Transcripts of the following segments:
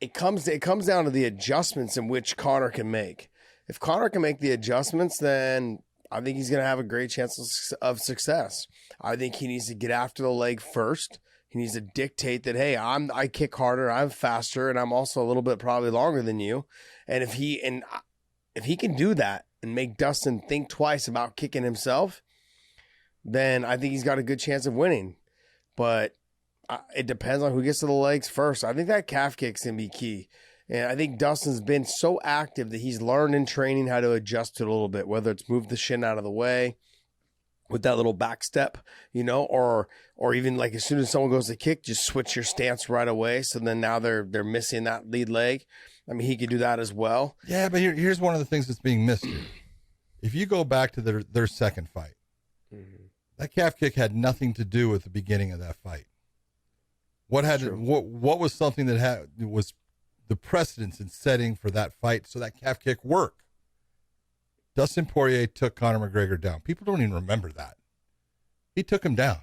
it comes down to the adjustments in which Conor can make. If Conor can make the adjustments, then I think he's going to have a great chance of success. I think he needs to get after the leg first. He needs to dictate that, hey, I kick harder, I'm faster, and I'm also a little bit probably longer than you. And if he can do that and make Dustin think twice about kicking himself, then I think he's got a good chance of winning. But it depends on who gets to the legs first. I think that calf kick's going to be key. And I think Dustin's been so active that he's learned in training how to adjust to it a little bit, whether it's move the shin out of the way with that little back step, or even like as soon as someone goes to kick, just switch your stance right away. So then now they're missing that lead leg. I mean, he could do that as well. Yeah, but here's one of the things that's being missed here. If you go back to their second fight, that calf kick had nothing to do with the beginning of that fight. What was something that was the precedence in setting for that fight so that calf kick worked? Dustin Poirier took Conor McGregor down. People don't even remember that. He took him down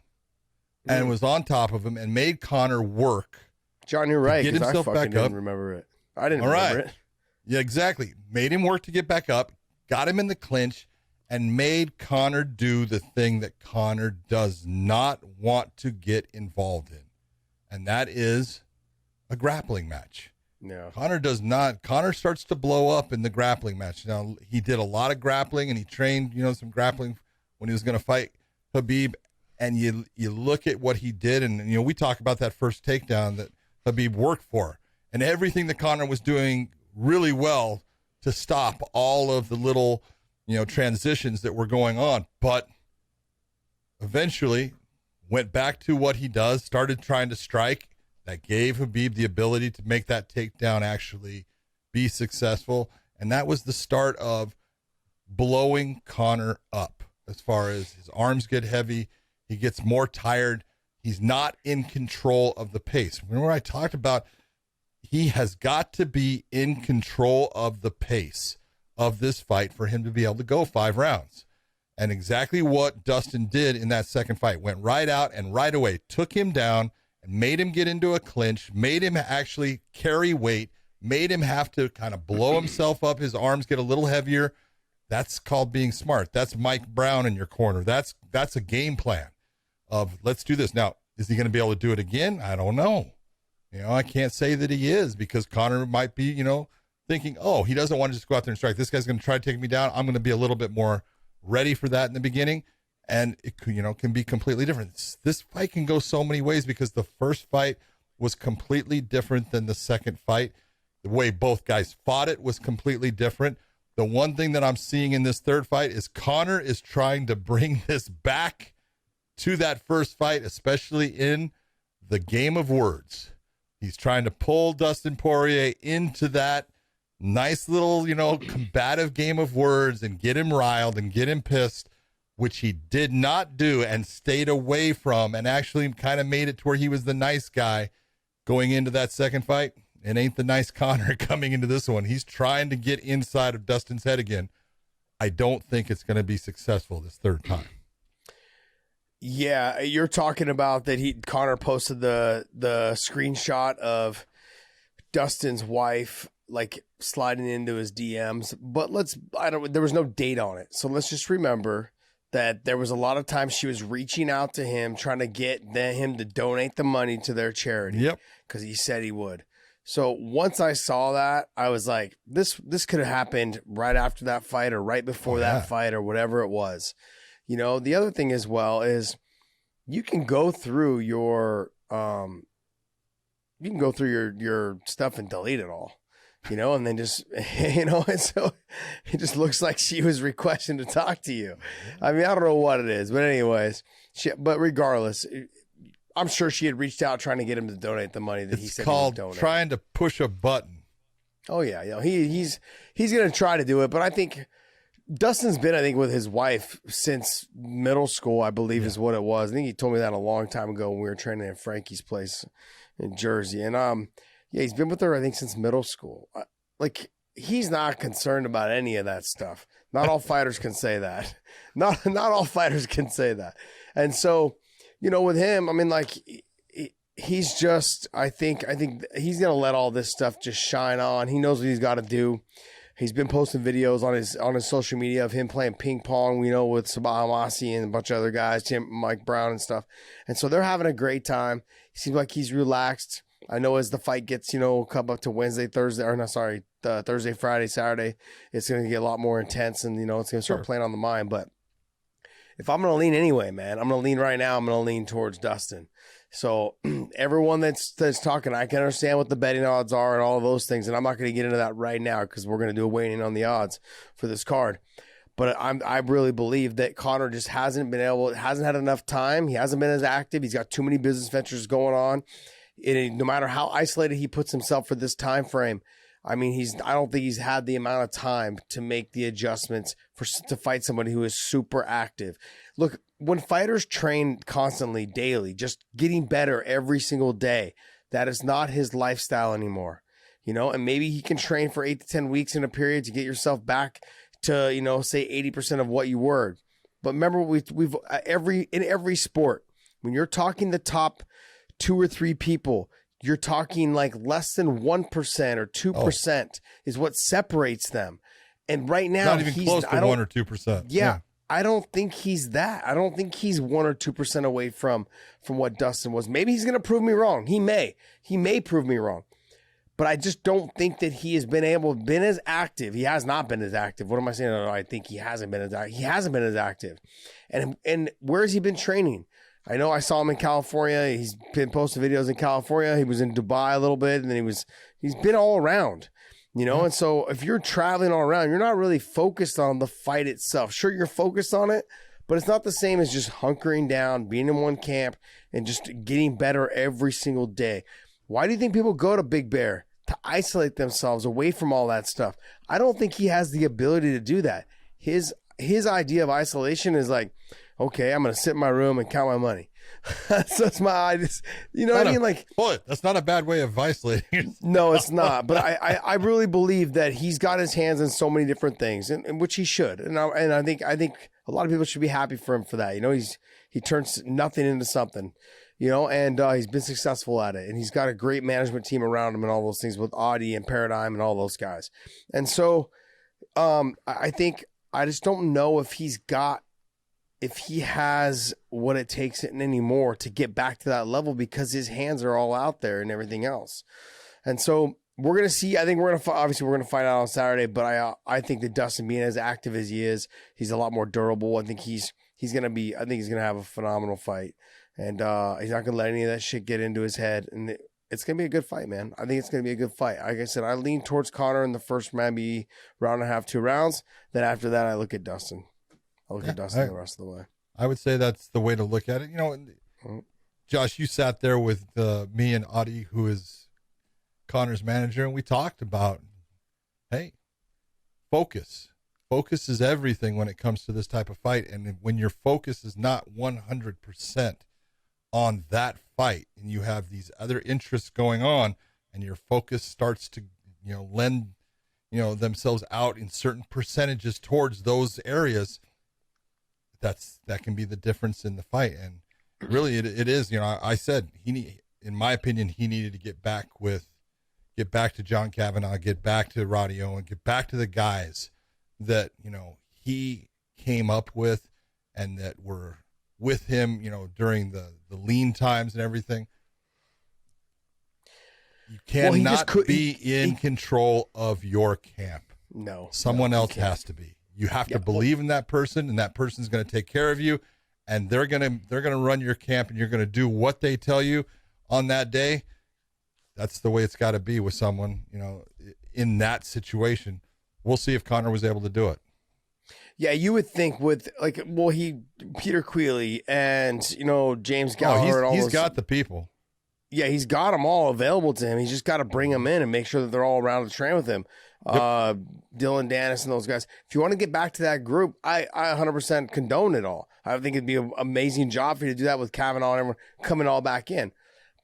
and was on top of him and made Conor work. John, you're right. Get himself back up. Didn't remember it. I didn't remember it. Yeah, exactly. Made him work to get back up, got him in the clinch, and made Conor do the thing that Conor does not want to get involved in. And that is a grappling match. No. Conor does not. Conor starts to blow up in the grappling match. Now, he did a lot of grappling, and he trained, some grappling when he was going to fight Khabib. And you look at what he did, and, we talk about that first takedown that Khabib worked for. And everything that Conor was doing really well to stop all of the little, transitions that were going on. But eventually went back to what he does, started trying to strike. That gave Khabib the ability to make that takedown actually be successful. And that was the start of blowing Conor up as far as his arms get heavy. He gets more tired. He's not in control of the pace. Remember I talked about he has got to be in control of the pace of this fight for him to be able to go 5 rounds. And exactly what Dustin did in that second fight, went right out and right away, took him down, and made him get into a clinch, made him actually carry weight, made him have to kind of blow himself up, his arms get a little heavier. That's called being smart. That's Mike Brown in your corner. That's a game plan of let's do this. Now, is he going to be able to do it again? I don't know. I can't say that he is because Conor might be, thinking, oh, he doesn't want to just go out there and strike. This guy's going to try to take me down. I'm going to be a little bit more ready for that in the beginning. And it can be completely different. This fight can go so many ways because the first fight was completely different than the second fight. The way both guys fought it was completely different. The one thing that I'm seeing in this third fight is Conor is trying to bring this back to that first fight, especially in the game of words. He's trying to pull Dustin Poirier into that nice little, combative game of words and get him riled and get him pissed, which he did not do and stayed away from and actually kind of made it to where he was the nice guy going into that second fight. It ain't the nice Conor coming into this one. He's trying to get inside of Dustin's head again. I don't think it's going to be successful this third time. Yeah, you're talking about that Conor posted the screenshot of Dustin's wife like sliding into his DMs, but there was no date on it. So let's just remember that there was a lot of times she was reaching out to him, trying to get him to donate the money to their charity. Yep. Because he said he would. So once I saw that, I was like, this could have happened right after that fight or right before that fight or whatever it was. The other thing as well is you can go through your stuff and delete it all. And then just, and so it just looks like she was requesting to talk to you. I mean, I don't know what it is, but anyways, but regardless, I'm sure she had reached out trying to get him to donate the money that he said he would donate. It's called trying to push a button. Oh yeah. He's going to try to do it, but I think Dustin's been, with his wife since middle school, I believe is what it was. I think he told me that a long time ago when we were training at Frankie's place in Jersey. And, he's been with her, I think, since middle school. He's not concerned about any of that stuff. Not all fighters can say that. Not all fighters can say that. And so, with him, he's just, I think he's going to let all this stuff just shine on. He knows what he's got to do. He's been posting videos on his social media of him playing ping pong, with Sabah Hamasi and a bunch of other guys, Mike Brown and stuff. And so they're having a great time. He seems like he's relaxed. I know as the fight gets, come up to Thursday, Friday, Saturday, it's going to get a lot more intense and, it's going to start playing on the mind. But if I'm going to lean anyway, man, I'm going to lean right now. I'm going to lean towards Dustin. So everyone that's talking, I can understand what the betting odds are and all of those things. And I'm not going to get into that right now because we're going to do a weighing on the odds for this card. But I really believe that Conor just hasn't had enough time. He hasn't been as active. He's got too many business ventures going on. No matter how isolated he puts himself for this time frame, I don't think he's had the amount of time to make the adjustments to fight somebody who is super active. Look, when fighters train constantly, daily, just getting better every single day, that is not his lifestyle anymore. And maybe he can train for 8 to 10 weeks in a period to get yourself back to, say 80% of what you were. But remember, we've in every sport, when you're talking the top 2 or 3 people, you're talking like less than 1% or 2% is what separates them. And right now, not even close to 1 or 2%. Yeah. I don't think he's that. I don't think he's 1 or 2% away from what Dustin was. Maybe he's going to prove me wrong. He may prove me wrong, but I just don't think that he has been as active. He has not been as active. What am I saying? No, I think he hasn't been as active. He hasn't been as active. And where has he been training? I know I saw him in California. He's been posting videos in California. He was in Dubai a little bit, and then he's been all around. And so if you're traveling all around, you're not really focused on the fight itself. Sure, you're focused on it, but it's not the same as just hunkering down, being in one camp, and just getting better every single day. Why do you think people go to Big Bear? To isolate themselves away from all that stuff. I don't think he has the ability to do that. His idea of isolation is like, okay, I'm going to sit in my room and count my money. So that's my idea. What I mean? Like, boy, that's not a bad way of isolating. No, it's not. But I really believe that he's got his hands in so many different things, and which he should. And I think a lot of people should be happy for him for that. He turns nothing into something. And he's been successful at it, and he's got a great management team around him and all those things with Audie and Paradigm and all those guys. And so, I think I just don't know if he has what it takes anymore to get back to that level because his hands are all out there and everything else. And so we're going to see, I think we're going to find out on Saturday, but I think that Dustin being as active as he is, he's a lot more durable. I think he's going to have a phenomenal fight, and he's not going to let any of that shit get into his head. And it's going to be a good fight, man. I think it's going to be a good fight. Like I said, I lean towards Conor in the first maybe round and a half, 2 rounds. Then after that, I look at Dustin. Dustin the rest of the way. I would say that's the way to look at it. Josh, you sat there with me and Audie, who is Conor's manager, and we talked about, hey, focus. Focus is everything when it comes to this type of fight. And when your focus is not 100% on that fight and you have these other interests going on and your focus starts to, lend, themselves out in certain percentages towards those areas, that can be the difference in the fight. And really it is, I said in my opinion, he needed to get back to John Kavanaugh, get back to Radio, and get back to the guys that, he came up with and that were with him, during the lean times and everything. You cannot be in control of your camp. No. Someone else has to be. You have to believe in that person, and that person's going to take care of you, and they're going to run your camp, and you're going to do what they tell you on that day. That's the way it's got to be with someone, in that situation. We'll see if Conor was able to do it. Yeah, you would think with Peter Queally and James Gallagher. He's got the people. Yeah, he's got them all available to him. He's just got to bring them in and make sure that they're all around to train with him. Yep. Dylan Dennis and those guys. If you want to get back to that group, I 100% condone it all. I think it'd be an amazing job for you to do that with Kavanaugh and everyone coming all back in.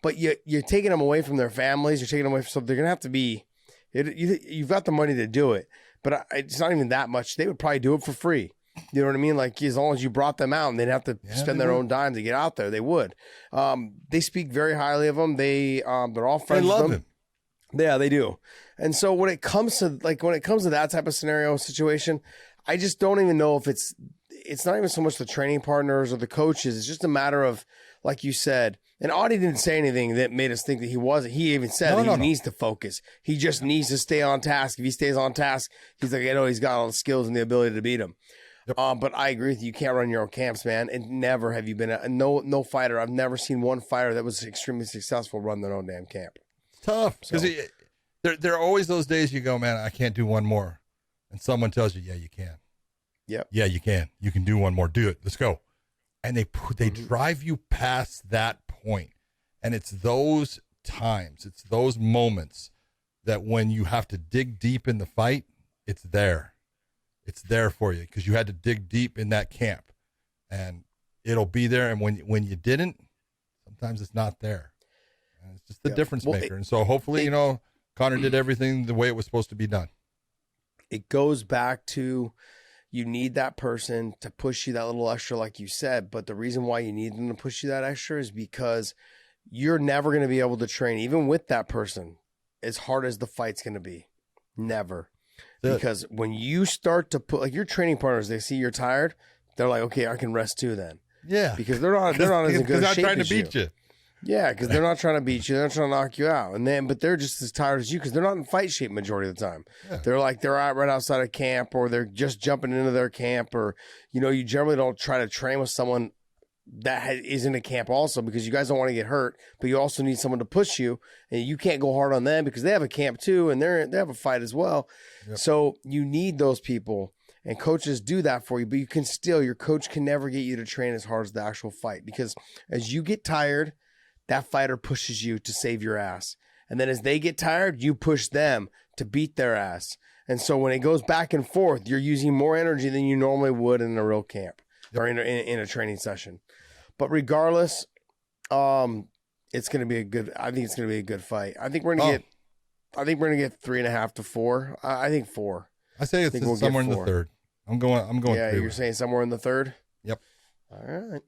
But you're taking them away from their families. You're taking them away from something. They're going to have to be. You've got the money to do it, but it's not even that much. They would probably do it for free. You know what I mean? Like, as long as you brought them out and they'd have to spend their own dime to get out there, they would. They speak very highly of him. They're all friends with him. Yeah, they do. And so when it comes to that type of scenario situation, I just don't even know if it's not even so much the training partners or the coaches. It's just a matter of, like you said, and Audie didn't say anything that made us think that he wasn't. He even said that he needs to focus. He just needs to stay on task. If he stays on task, he's like, he's got all the skills and the ability to beat him. Yep. But I agree with you. You can't run your own camps, man. And never have you been no fighter. I've never seen one fighter that was extremely successful run their own damn camp. It's tough because there are always those days you go, man, I can't do one more. And someone tells you, yeah, you can. Yep. Yeah, you can. You can do one more. Do it. Let's go. And they drive you past that point. And it's those times, it's those moments that when you have to dig deep in the fight, it's there. It's there for you because you had to dig deep in that camp. And it'll be there. And when you didn't, sometimes it's not there. And it's just the difference maker. And so hopefully, Conor did everything the way it was supposed to be done. It goes back to, you need that person to push you that little extra, like you said. But the reason why you need them to push you that extra is because you're never going to be able to train, even with that person, as hard as the fight's going to be. Never. Because when you start to put, like, your training partners, they see you're tired, they're like, okay, I can rest too then. Yeah. Because they're not as good a shape trying to as beat you. Yeah, because they're not trying to beat you. They're trying to knock you out. But they're just as tired as you because they're not in fight shape majority of the time. Yeah. They're out right outside of camp, or they're just jumping into their camp, or, you generally don't try to train with someone that is in a camp also because you guys don't want to get hurt, but you also need someone to push you, and you can't go hard on them because they have a camp too, and they have a fight as well. Yep. So you need those people, and coaches do that for you, but your coach can never get you to train as hard as the actual fight because as you get tired, that fighter pushes you to save your ass. And then as they get tired, you push them to beat their ass. And so when it goes back and forth, you're using more energy than you normally would in a real camp or in a training session. But regardless, it's going to be I think it's going to be a good fight. I think we're going to get 3.5 to 4. I think 4. I say it's somewhere in the third. I'm going. Yeah, you're saying somewhere in the third? Yep. All right.